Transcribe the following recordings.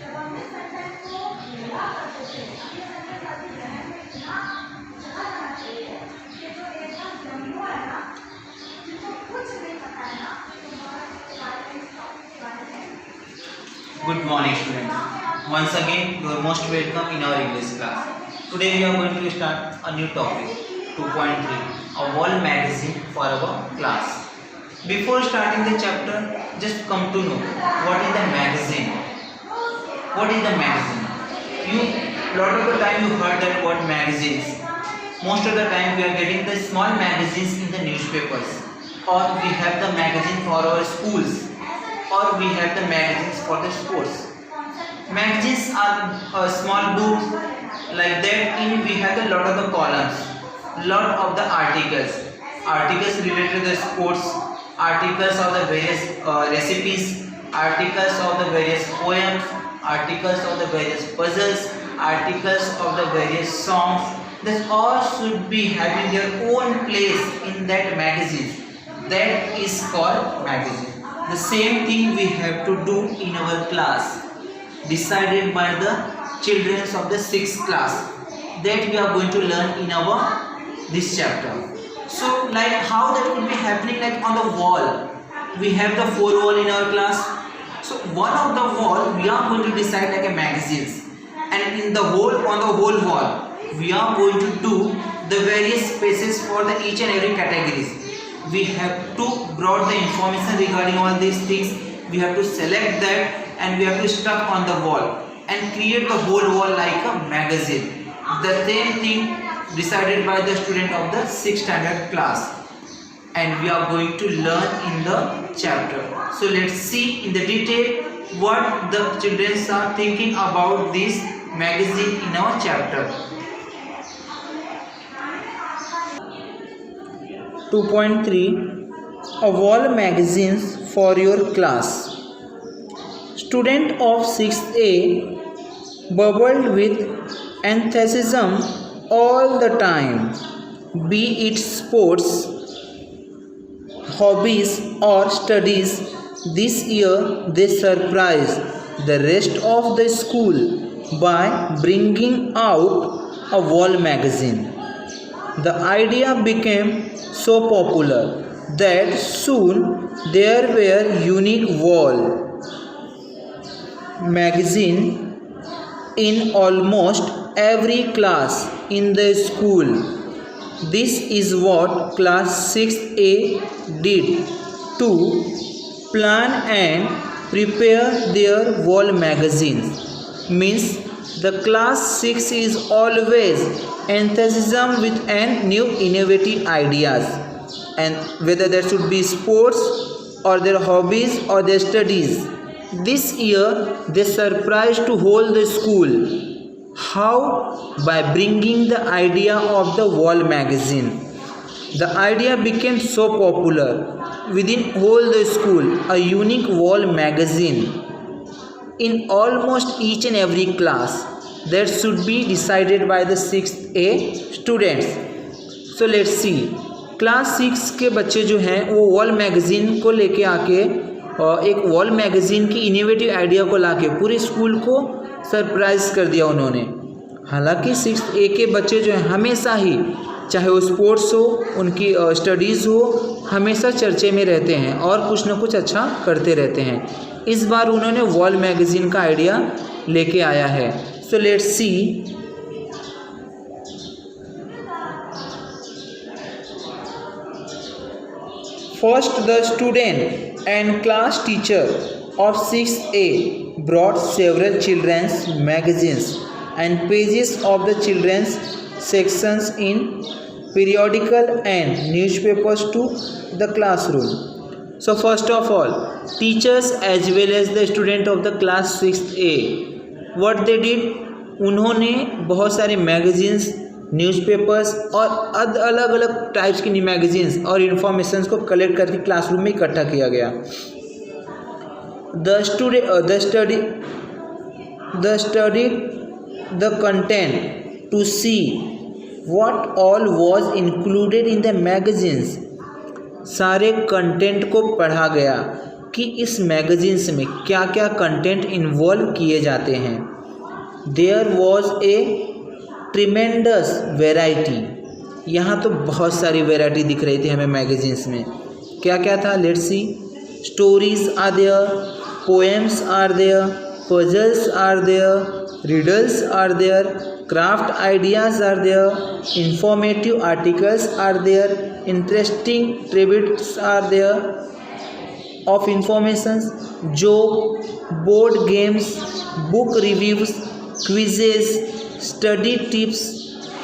Good morning, students. Once again, you are most welcome in our English class. Today we are going to start a new topic, 2.3, a wall magazine for our class. Before starting the chapter, just come to know what is the magazine. What is the magazine? Lot of the time you heard that word magazines. Most of the time we are getting the small magazines in the newspapers, or we have the magazine for our schools, or we have the magazines for the sports. Magazines are a small book like that. In we have a lot of the columns, lot of the articles related to the sports, articles of the various recipes, articles of the various poems, articles of the various puzzles, articles of the various songs. This all should be having their own place in that magazine. That is called magazine. The same thing we have to do in our class, decided by the children of the 6th class, that we are going to learn in our this chapter. So like how that will be happening, like on the wall, we have the 4 wall in our class. So one of the wall we are going to decide like a magazines, and in the whole, on the whole wall we are going to do the various spaces for the each and every categories. We have to brought the information regarding all these things. We have to select that and we have to stuck on the wall and create the whole wall like a magazine. The same thing decided by the student of the 6th standard class, and we are going to learn in the chapter. So let's see in the detail what the children are thinking about this magazine in our chapter. 2.3 A wall magazines for your class. Student of 6th A bubbled with enthusiasm all the time, be it sports, hobbies or studies. This year they surprised the rest of the school by bringing out a wall magazine. The idea became so popular that soon there were unique wall magazine in almost every class in the school. This is what class 6A did to plan and prepare their wall magazines. Means the class 6 is always enthusiasm with and new innovative ideas, and whether that should be sports or their hobbies or their studies. This year they surprised to whole the school. How? By bringing the idea of the wall magazine. The idea became so popular within whole the school, a unique wall magazine in almost each and every class. That should be decided by the 6th A students. So let's see. Class 6 के बच्चे जो हैं वो wall magazine को लेके आके एक wall magazine की इनोवेटिव आइडिया को लाके पूरे स्कूल को सरप्राइज़ कर दिया उन्होंने। हालांकि 6th A के बच्चे जो हैं हमेशा ही, चाहे वो स्पोर्ट्स हो, उनकी स्टडीज़ हो, हमेशा चर्चे में रहते हैं और कुछ ना कुछ अच्छा करते रहते हैं। इस बार उन्होंने वॉल मैगज़ीन का आइडिया लेके आया है। So let's C. First, the student and class teacher of 6th A brought several children's magazines and pages of the children's sections in periodical and newspapers to the classroom. So first of all, teachers as well as the student of the class 6th A, what they did, उन्होंने बहुत सारे magazines, newspapers और अलग अलग types की magazines और informations को collect करके क्लासरूम में इकट्ठा किया गया। The study the content to see what all was included in the magazines. सारे कंटेंट को पढ़ा गया कि इस मैगजीन्स में क्या क्या कंटेंट इन्वॉल्व किए जाते हैं। There was a tremendous variety, यहाँ तो बहुत सारी वेराइटी दिख रही थी हमें मैगजीन्स में। क्या क्या था, let's see. Stories are there, poems are there, puzzles are there, riddles are there, craft ideas are there, informative articles are there, interesting tributes are there of informations, joke, board games, book reviews, quizzes, study tips,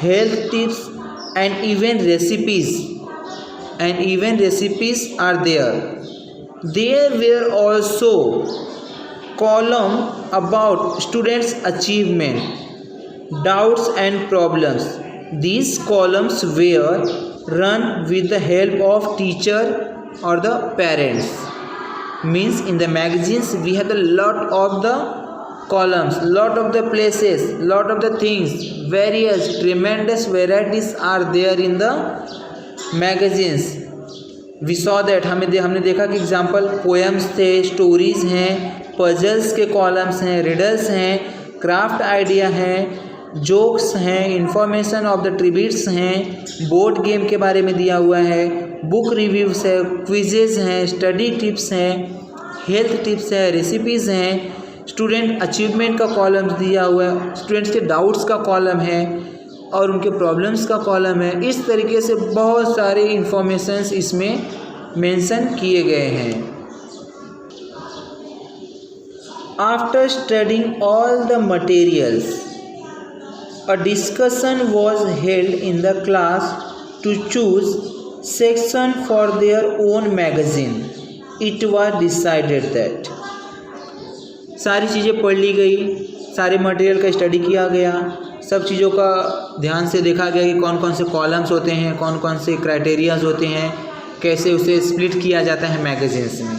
health tips, and even recipes are there. There were also column about students' achievement, doubts and problems. These columns were run with the help of teacher or the parents. Means in the magazines we had a lot of the columns, lot of the places, lot of the things, various tremendous varieties are there in the magazines. We saw that हमने देखा कि example poems थे, stories हैं, puzzles के columns हैं, riddles हैं, craft idea हैं, jokes हैं, इंफॉर्मेशन ऑफ द ट्रिब्यूट्स हैं, बोर्ड गेम के बारे में दिया हुआ है, बुक रिव्यूज़ है, क्विजेज़ हैं, स्टडी टिप्स हैं, हेल्थ टिप्स है, रेसिपीज़ हैं, स्टूडेंट अचीवमेंट का कॉलम दिया हुआ है, स्टूडेंट्स के डाउट्स का कॉलम है और उनके प्रॉब्लम्स का कॉलम है। इस तरीके से बहुत सारे इंफॉर्मेशंस इसमें मेंशन किए गए हैं। After studying all the materials, a discussion was held in the class to choose section for their own magazine. It was decided that सारी चीज़ें पढ़ ली गई, सारे मटेरियल का स्टडी किया गया, सब चीज़ों का ध्यान से देखा गया कि कौन कौन से कॉलम्स होते हैं, कौन कौन से क्राइटेरियाज होते हैं, कैसे उसे स्प्लिट किया जाता है मैगजीन्स में।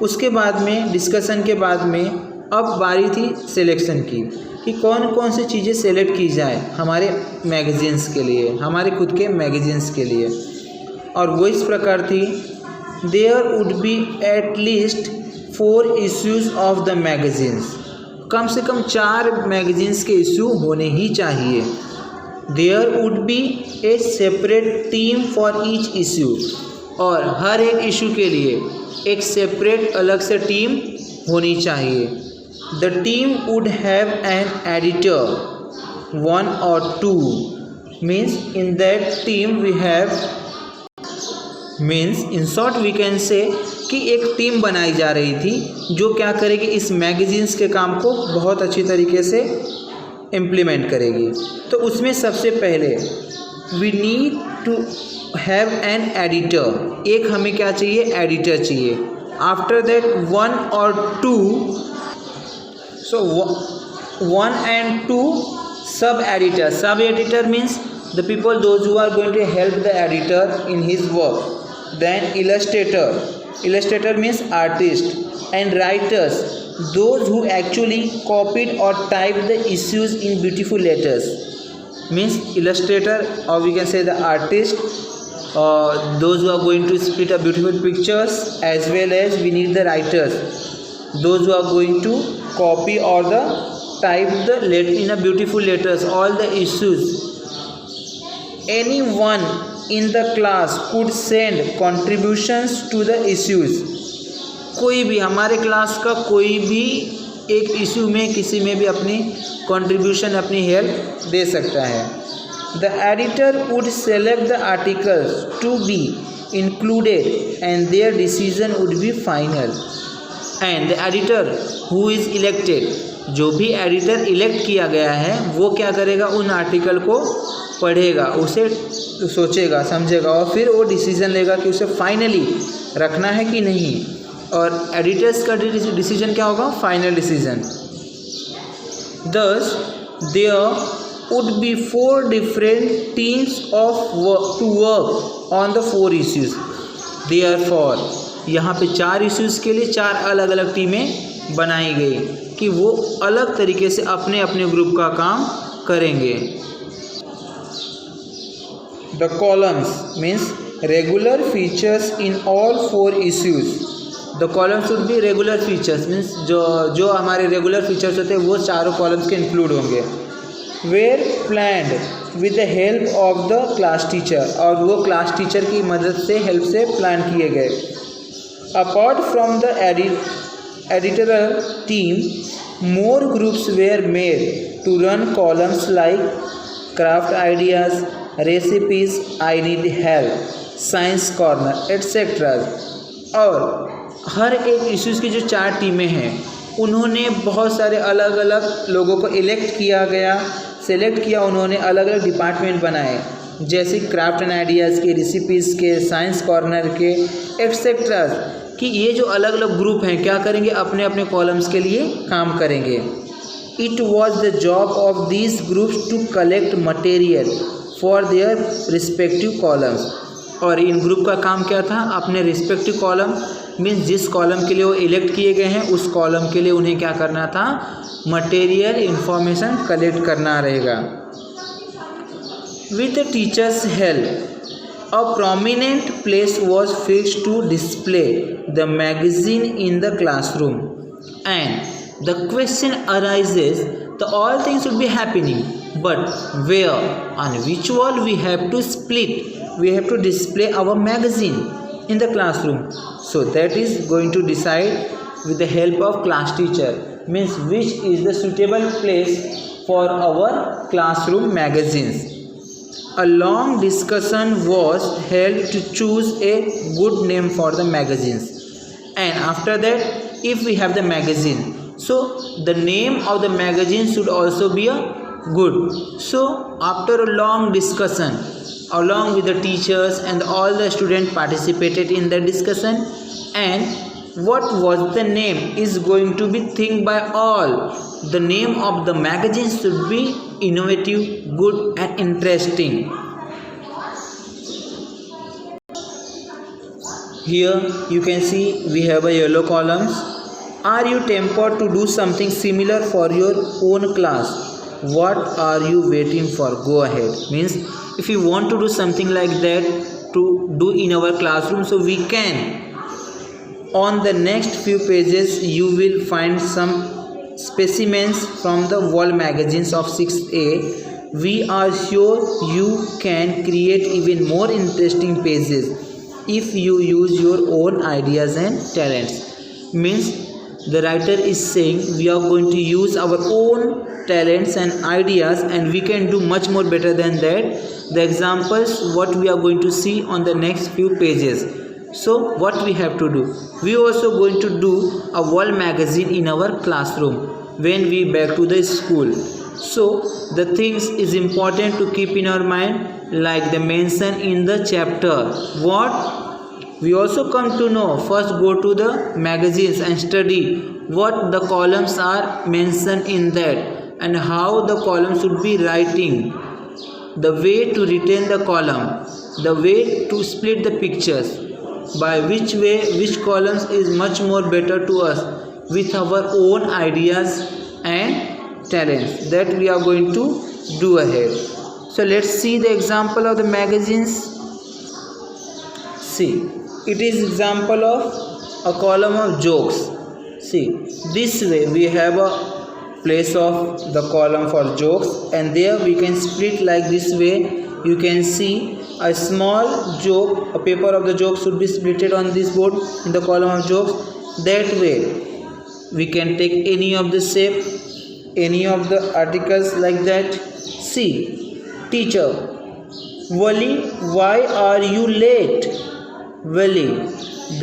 उसके बाद में डिस्कशन के बाद में अब बारी थी सिलेक्शन की कि कौन कौन सी चीज़ें सेलेक्ट की जाए हमारे मैगजीन्स के लिए, हमारे खुद के मैगजीन्स के लिए। और वो इस प्रकार थी, there would be at least 4 issues of the magazines, कम से कम 4 मैगजीन्स के इशू होने ही चाहिए। There would be a separate team for each issue, और हर एक इशू के लिए एक सेपरेट अलग से टीम होनी चाहिए। The team would have an editor, 1 or 2, means in that team we have, means in short we can say कि एक टीम बनाई जा रही थी जो क्या करेगी, इस मैगजीन्स के काम को बहुत अच्छी तरीके से इम्प्लीमेंट करेगी। तो उसमें सबसे पहले we need to have an editor, एक हमें क्या चाहिए, एडिटर चाहिए। After that 1 or 2, so 1 and 2 sub editor. Sub editor means the people those who are going to help the editor in his work. Then illustrator means artist, and writers, those who actually copied or typed the issues in beautiful letters. Means illustrator, or we can say the artist, those who are going to split up beautiful pictures, as well as we need the writers, those who are going to copy or the type the letter in a beautiful letters, all the issues. Anyone in the class could send contributions to the issues. कोई भी हमारे class का कोई भी एक issue में किसी में भी अपनी कंट्रीब्यूशन, अपनी हेल्प दे सकता है। The editor would select the articles to be included and their decision would be final. And the editor who is elected, जो भी एडिटर इलेक्ट किया गया है वो क्या करेगा, उन आर्टिकल को पढ़ेगा, उसे सोचेगा, समझेगा और फिर वो डिसीजन लेगा कि उसे फाइनली रखना है कि नहीं। और एडिटर्स का डिसीजन क्या होगा, final decision. Thus there would be 4 different teams to work on the 4 issues. Therefore यहाँ पे 4 इश्यूज़ के लिए 4 अलग अलग टीमें बनाई गई कि वो अलग तरीके से अपने अपने ग्रुप का काम करेंगे। The columns means regular features in all 4 issues. The column should be regular features, means जो हमारे रेगुलर फीचर्स होते हैं वो चारों कॉलम्स के इंक्लूड होंगे। Were planned with the help of the class teacher, और वो क्लास टीचर की मदद से हेल्प से प्लान किए गए। Apart from the editorial team, more groups were made to run columns like craft ideas, recipes, I need help, science corner etcetera. और हर एक इश्यूज़ की जो 4 टीमें हैं उन्होंने बहुत सारे अलग अलग लोगों को सेलेक्ट किया, उन्होंने अलग अलग डिपार्टमेंट बनाए, जैसे क्राफ्ट एंड आइडियाज़ के, रेसिपीज़ के, साइंस कॉर्नर के एट्सेट्रा, कि ये जो अलग अलग ग्रुप हैं क्या करेंगे, अपने अपने कॉलम्स के लिए काम करेंगे। It was the job of these groups to collect material for their respective columns, और इन ग्रुप का काम क्या था, अपने रिस्पेक्टिव कॉलम मीन्स जिस कॉलम के लिए वो इलेक्ट किए गए हैं उस कॉलम के लिए उन्हें क्या करना था, मटेरियल इंफॉर्मेशन कलेक्ट करना रहेगा। With the teachers help a prominent place was fixed to display the magazine in the classroom, and the question arises the all things should be happening, but where on which wall we have to split, we have to display our magazine in the classroom. So that is going to decide with the help of class teacher, means which is the suitable place for our classroom magazines. A long discussion was held to choose a good name for the magazines, and after that if we have the magazine, so the name of the magazine should also be a good. So after a long discussion along with the teachers and all the students participated in the discussion, and what was the name is going to be think by all. The name of the magazine should be innovative, good and interesting. Here you can see we have a yellow columns. Are you tempted to do something similar for your own class? What are you waiting for? Go ahead. Means if you want to do something like that to do in our classroom, so we can. On the next few pages you will find some specimens from the wall magazines of 6A. We are sure you can create even more interesting pages if you use your own ideas and talents. Means the writer is saying we are going to use our own talents and ideas, and we can do much more better than that. The examples what we are going to see on the next few pages. So what we have to do, we also going to do a wall magazine in our classroom when we back to the school. So the things is important to keep in our mind, like the mention in the chapter. What we also come to know, first go to the magazines and study what the columns are mentioned in that, and how the column should be writing, the way to retain the column, the way to split the pictures, by which way which columns is much more better to us with our own ideas and talents, that we are going to do ahead. So let's see the example of the magazines. See, it is example of a column of jokes. See, this way we have a place of the column for jokes, and there we can split like this way. You can see a small joke, a paper of the joke should be splitted on this board in the column of jokes. That way we can take any of the shape, any of the articles like that. See, teacher, Wali, why are you late? Wali,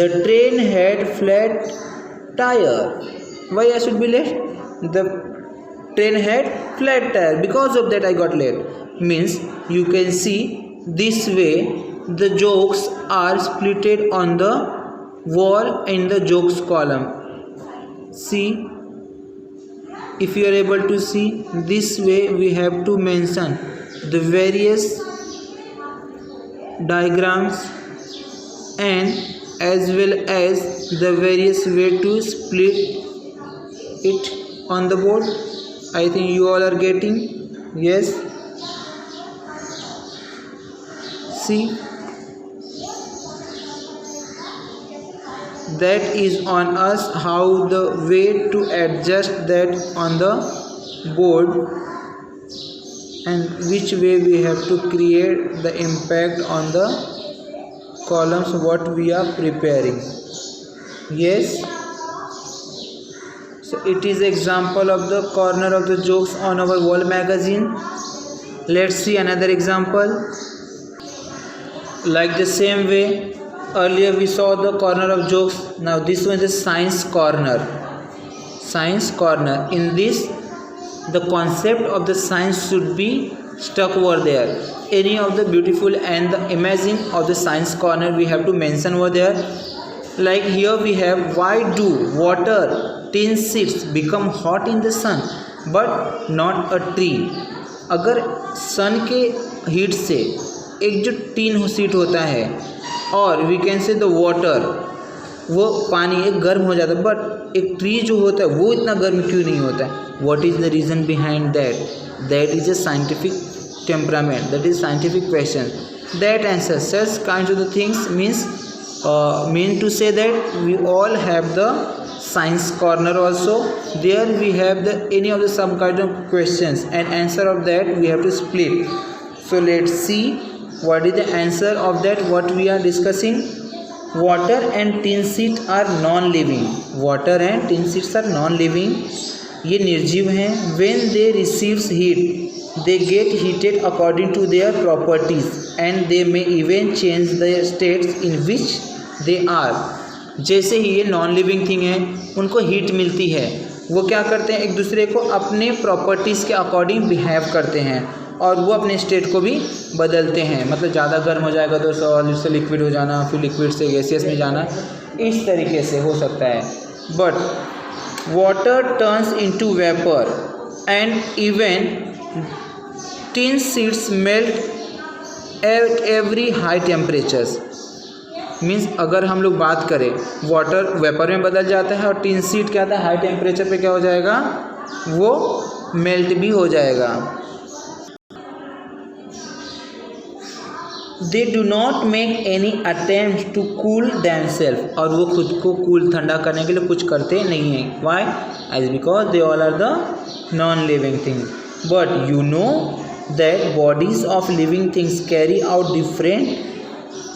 the train had flat tire. Why I should be late? The train had flat tire, because of that I got late. Means you can see this way the jokes are splitted on the wall in the jokes column. See, if you are able to see, this way we have to mention the various diagrams and as well as the various way to split it on the board. I think you all are getting. Yes, see, that is on us how the way to adjust that on the board and which way we have to create the impact on the columns what we are preparing. Yes, so it is example of the corner of the jokes on our wall magazine. Let's see another example. Like the same way earlier we saw the corner of jokes, now this one is science corner. Science corner, in this the concept of the science should be stuck over there. Any of the beautiful and the imagine of the science corner we have to mention over there. Like here we have, why do water tin sheets become hot in the sun but not a tree? अगर सन के heat से एक जो tin sheet होता है और we can say the water, वो पानी एक गर्म हो जाता है, बट एक ट्री जो होता है वो इतना गर्म क्यों नहीं होता है? What is the reason behind that? That is a scientific temperament, that is scientific question. That answer such kind of the things mean to say that we all have the science corner also. There we have the any of the some kind of questions and answer of that we have to split. So let's see what is the answer of that what we are discussing. Water and tin sheet are non-living. Water and tin sheets are non-living. ये निर्जीव हैं. When they receives heat they get heated according to their properties and they may even change the states in which they are. जैसे ही ये non living thing है, उनको heat मिलती है, वो क्या करते हैं, एक दूसरे को अपने प्रॉपर्टीज़ के अकॉर्डिंग बिहेव करते हैं और वो अपने स्टेट को भी बदलते हैं. मतलब ज़्यादा गर्म हो जाएगा तो सॉलिड से लिक्विड हो जाना, फिर लिक्विड से गैसियस में जाना, इस तरीके से हो सकता है. But water turns into vapour and even tin sheets melt at every high temperatures. Means अगर हम लोग बात करें, वाटर वेपर में बदल जाता है और टिन शीट क्या आता है, हाई टेम्परेचर पे क्या हो जाएगा, वो मेल्ट भी हो जाएगा. They do not make any attempt to cool themself. और वो खुद को कूल ठंडा करने के लिए कुछ करते नहीं हैं. Why? As because they all are the non living thing. But you know that bodies of living things carry out different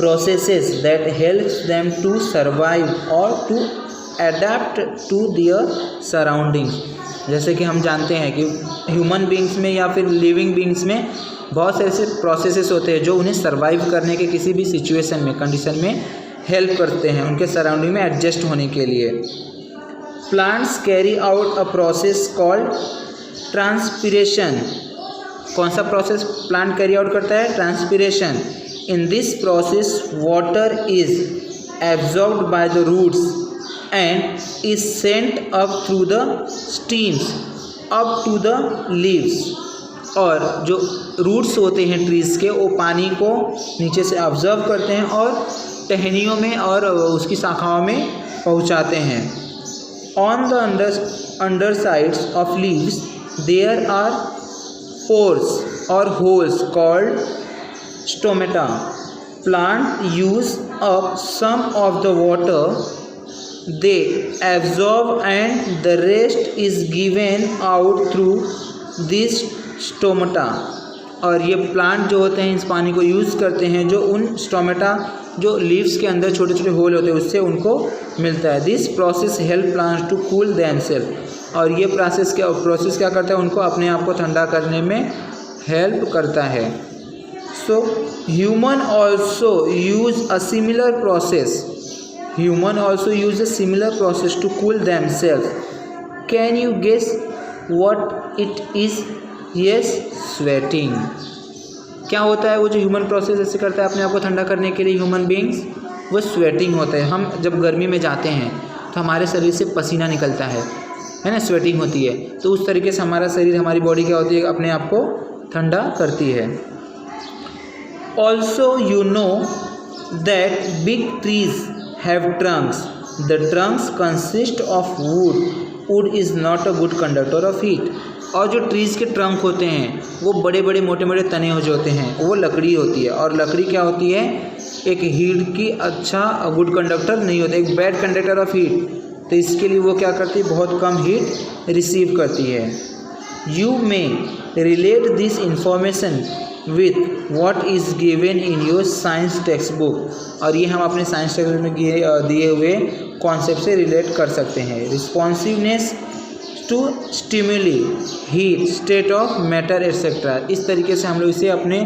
processes that helps them to survive or to adapt to their surroundings. जैसे कि हम जानते हैं कि human beings में या फिर living beings में बहुत से ऐसे प्रोसेसेस होते हैं जो उन्हें सर्वाइव करने के किसी भी सिचुएशन में, कंडीशन में हेल्प करते हैं उनके सराउंडिंग में एडजस्ट होने के लिए. Plants carry out a process called transpiration. कौन सा प्रोसेस प्लांट कैरी आउट करता है? Transpiration. In this process water is absorbed by the roots and is sent up through the stems up to the leaves. और जो roots होते हैं trees के, वो पानी को नीचे से ऑब्जर्व करते हैं और टहनियों में और उसकी शाखाओं में पहुंचाते हैं. On the undersides of leaves there are pores or holes called stomata. Plant use up some of the water they absorb and the rest is given out through this stomata. और ये प्लांट जो होते हैं इस पानी को use करते हैं जो उन स्टोमेटा जो लीव्स के अंदर छोटे छोटे होल होते हैं उससे उनको मिलता है. This process help plants to cool themself. और ये प्रोसेस क्या करता है, उनको अपने आप को ठंडा करने में हेल्प करता है. So human also use a similar process. Human also use a similar process to cool themselves. Can you guess what it is? Yes, sweating. क्या होता है वो जो ह्यूमन प्रोसेस ऐसे करता है अपने आप को ठंडा करने के लिए ह्यूमन बींग्स? वो स्वेटिंग होता है. हम जब गर्मी में जाते हैं तो हमारे शरीर से पसीना निकलता है ना, स्वेटिंग होती है. तो उस तरीके से हमारा शरीर, हमारी बॉडी क्या होती है, अपने आप को ठंडा करती है. Also you know that big trees have trunks. The trunks consist of wood. Wood is not a good conductor of heat. और जो ट्रीज़ के ट्रंक होते हैं वो बड़े बड़े मोटे मोटे तने हो जो होते हैं वो लकड़ी होती है. और लकड़ी क्या होती है, एक हीट की अच्छा गुड कंडक्टर नहीं होता, एक बैड कंडक्टर ऑफ हीट, तो इसके लिए वो क्या करती है, बहुत कम हीट रिसीव करती है। You may relate this information with what is given in your science text book, और ये हम अपने साइंस टेक्स्ट बुक में दिए हुए कॉन्सेप्ट से रिलेट कर सकते हैं। Responsiveness to stimuli, heat, state of matter etcetera, इस तरीके से हम लोग इसे अपने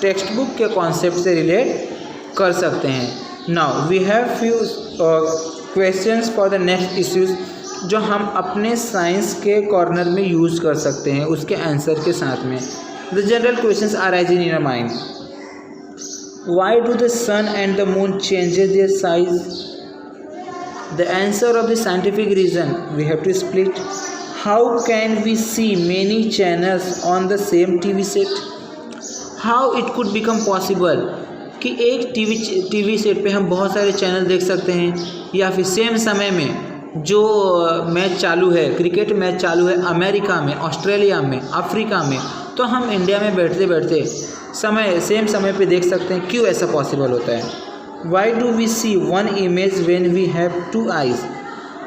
टेक्स्ट बुक के कॉन्सेप्ट से रिलेट कर सकते हैं। Now we have few questions for the next issues, जो हम अपने साइंस के कॉर्नर में यूज़ कर सकते हैं उसके आंसर के साथ में। The general questions are rising in your mind. Why do the sun and the moon changes their size? The answer of the scientific reason we have to split. How can we see many channels on the same TV set? How it could become possible कि एक TV set पे हम बहुत सारे channel देख सकते हैं, या फिर सेम समय में जो मैच चालू है, क्रिकेट मैच चालू है अमेरिका में, ऑस्ट्रेलिया में, अफ्रीका में, तो हम इंडिया में बैठते बैठते सेम समय पे देख सकते हैं। क्यों ऐसा पॉसिबल होता है? Why do we see one image when we have two eyes?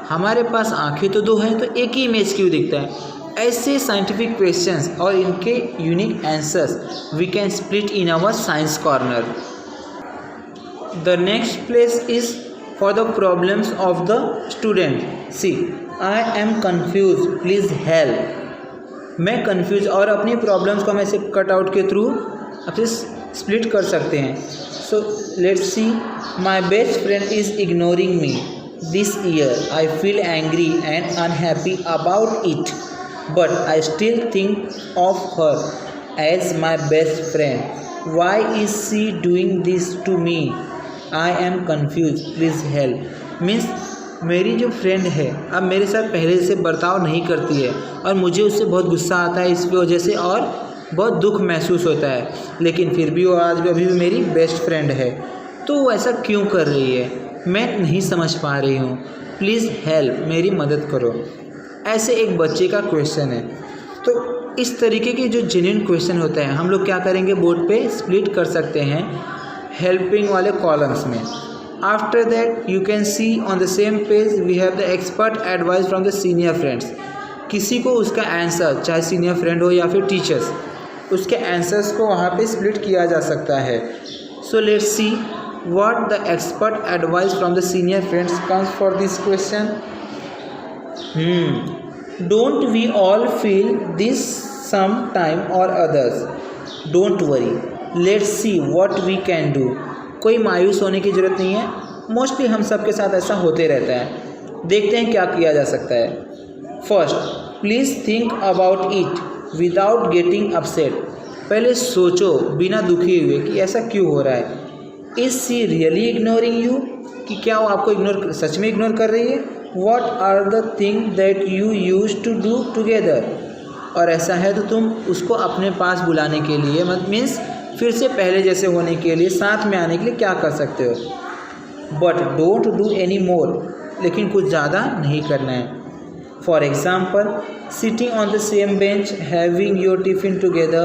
हमारे पास आंखें तो दो हैं, तो एक ही इमेज क्यों दिखता है? ऐसे साइंटिफिक क्वेश्चंस और इनके unique answers we can split in our science corner. The next place is for the problems of the student. See, I am confuse, please help. मैं कन्फ्यूज, और अपनी प्रॉब्लम्स को हम ऐसे कट आउट के through आपसे स्प्लिट कर सकते हैं। So let's see. My best friend is ignoring me this year. I feel angry and unhappy about it, but I still think of her as my best friend. Why is she doing this to me? I am confused. Please help. Means मेरी जो friend है अब मेरे साथ पहले से बर्ताव नहीं करती है, और मुझे उससे बहुत गुस्सा आता है इस वजह से, और बहुत दुख महसूस होता है, लेकिन फिर भी वो आज भी अभी भी मेरी बेस्ट फ्रेंड है। तो वो ऐसा क्यों कर रही है, मैं नहीं समझ पा रही हूँ। प्लीज़ हेल्प, मेरी मदद करो। ऐसे एक बच्चे का क्वेश्चन है। तो इस तरीके के जो जेन्युइन क्वेश्चन होते हैं हम लोग क्या करेंगे, बोर्ड पे स्प्लिट कर सकते हैं हेल्पिंग वाले कॉलम्स में। After that you can see on the same page we have the expert advice from the senior friends. किसी को उसका आंसर, चाहे सीनियर फ्रेंड हो या फिर टीचर्स, उसके आंसर्स को वहाँ पे स्प्लिट किया जा सकता है। So let's see what the expert advice from the senior friends comes for this question. Don't we all feel this some time और others? Don't worry, let's see what we can do. कोई मायूस होने की ज़रूरत नहीं है, mostly हम सब के साथ ऐसा होते रहता है। देखते हैं क्या किया जा सकता है। First, please think about it without getting upset. पहले सोचो बिना दुखी हुए कि ऐसा क्यों हो रहा है। Is she really ignoring you, कि क्या वो आपको सच में इग्नोर कर रही है? What are the thing that you use to do together? और ऐसा है तो तुम उसको अपने पास बुलाने के लिए, मीन्स फिर से पहले जैसे होने के लिए, साथ में आने के लिए क्या कर सकते हो? But don't do any more, लेकिन कुछ ज़्यादा नहीं करना है। For example, sitting on the same bench, having your tiffin together,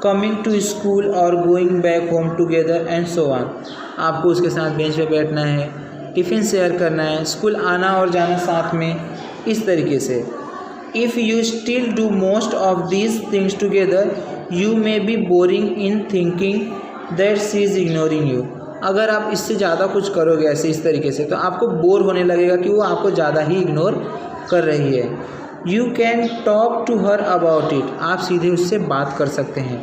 coming to school or going back home together and so on. आपको उसके साथ बेंच पे बैठना है, टिफ़िन शेयर करना है, स्कूल आना और जाना साथ में, इस तरीके से। If you still do most of these things together, you may be boring in thinking that she is ignoring you. अगर आप इससे ज़्यादा कुछ करोगे ऐसे इस तरीके से, तो आपको बोर होने लगेगा कि वो आपको ज़्यादा ही इग्नोर कर रही है। You can talk to her about it, आप सीधे उससे बात कर सकते हैं।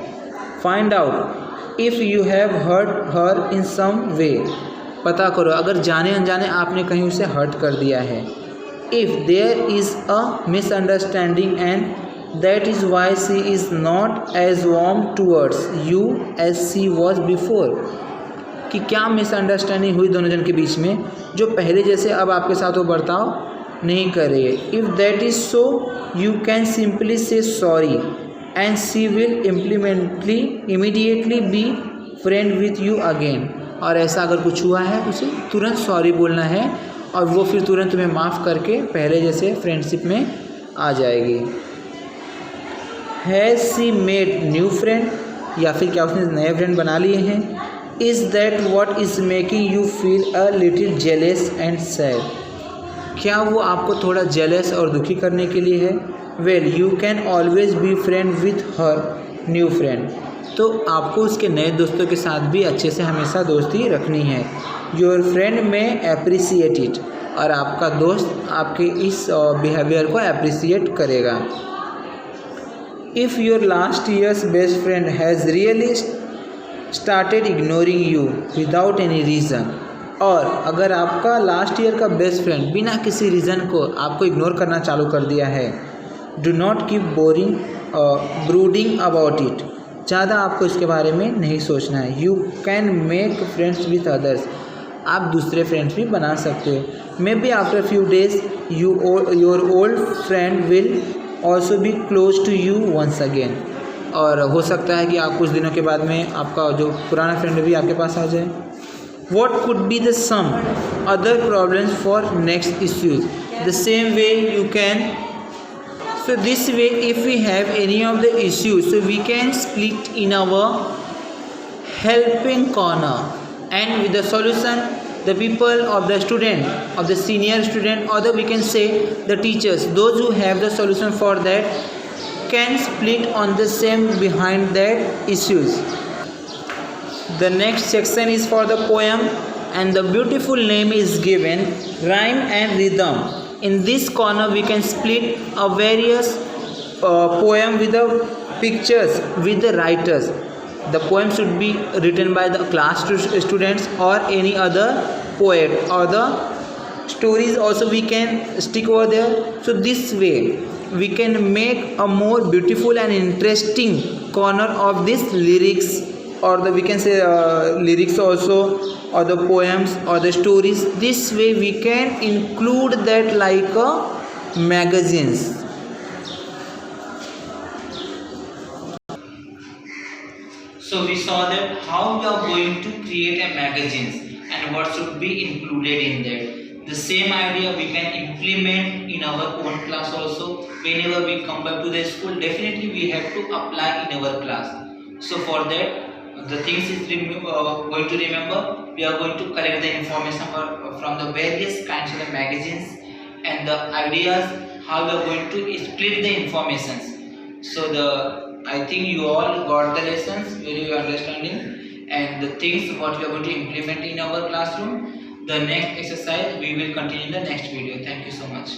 Find out if you have hurt her in some way, पता करो अगर जाने अनजाने आपने कहीं उसे हर्ट कर दिया है। If there is a misunderstanding and that is why she is not as warm towards you as she was before, कि क्या मिसअंडरस्टैंडिंग हुई दोनों जन के बीच में, जो पहले जैसे अब आपके साथ वो बर्ताव नहीं कर रही है। If that is so you can simply say sorry and she will immediately be friend with you again. और ऐसा अगर कुछ हुआ है तो उसे तुरंत सॉरी बोलना है, और वो फिर तुरंत तुम्हें माफ़ करके पहले जैसे फ्रेंडशिप में आ जाएगी। Has she made new friend, या फिर क्या उसने नए फ्रेंड बना लिए हैं? Is that what is making you feel a little jealous and sad? क्या वो आपको थोड़ा jealous और दुखी करने के लिए है? Well, you can always be friend with her new friend. तो आपको उसके नए दोस्तों के साथ भी अच्छे से हमेशा दोस्ती रखनी है. Your friend may appreciate it. और आपका दोस्त आपके इस बिहेवियर को अप्रिसिएट करेगा. If your last year's best friend has really started ignoring you without any reason, और अगर आपका लास्ट ईयर का बेस्ट फ्रेंड बिना किसी रीज़न को आपको इग्नोर करना चालू कर दिया है, do not keep brooding about it. ज़्यादा आपको इसके बारे में नहीं सोचना है. You can make friends with others. आप दूसरे फ्रेंड्स भी बना सकते हो. Maybe after few days your old friend will also be close to you once again. और हो सकता है कि आप कुछ दिनों के बाद में आपका जो पुराना फ्रेंड भी आपके पास आ जाए. What could be the some other problems for next issues? The same way you can. So this way, if we have any of the issues, so we can split in our helping corner, and with the solution, the people of the student, of the senior student, or we can say the teachers, those who have the solution for that, can split on the same behind that issues. The next section is for the poem, and the beautiful name is given rhyme and rhythm. In this corner we can split a various poem with the pictures with the writers. The poem should be written by the class students or any other poet, or the stories also we can stick over there. So this way we can make a more beautiful and interesting corner of this lyrics, or we can say lyrics also, or the poems or the stories. This way we can include that like magazines. So we saw that how we are going to create a magazines and what should be included in that. The same idea we can implement in our own class also. Whenever we come back to the school, definitely we have to apply in our class. So for that, the things is going to remember, we are going to collect the information from the various kinds of magazines, and the ideas how we are going to split the informations. So I think you all got the lessons, very understanding, and the things what we are going to implement in our classroom. The next exercise we will continue in the next video. Thank you so much.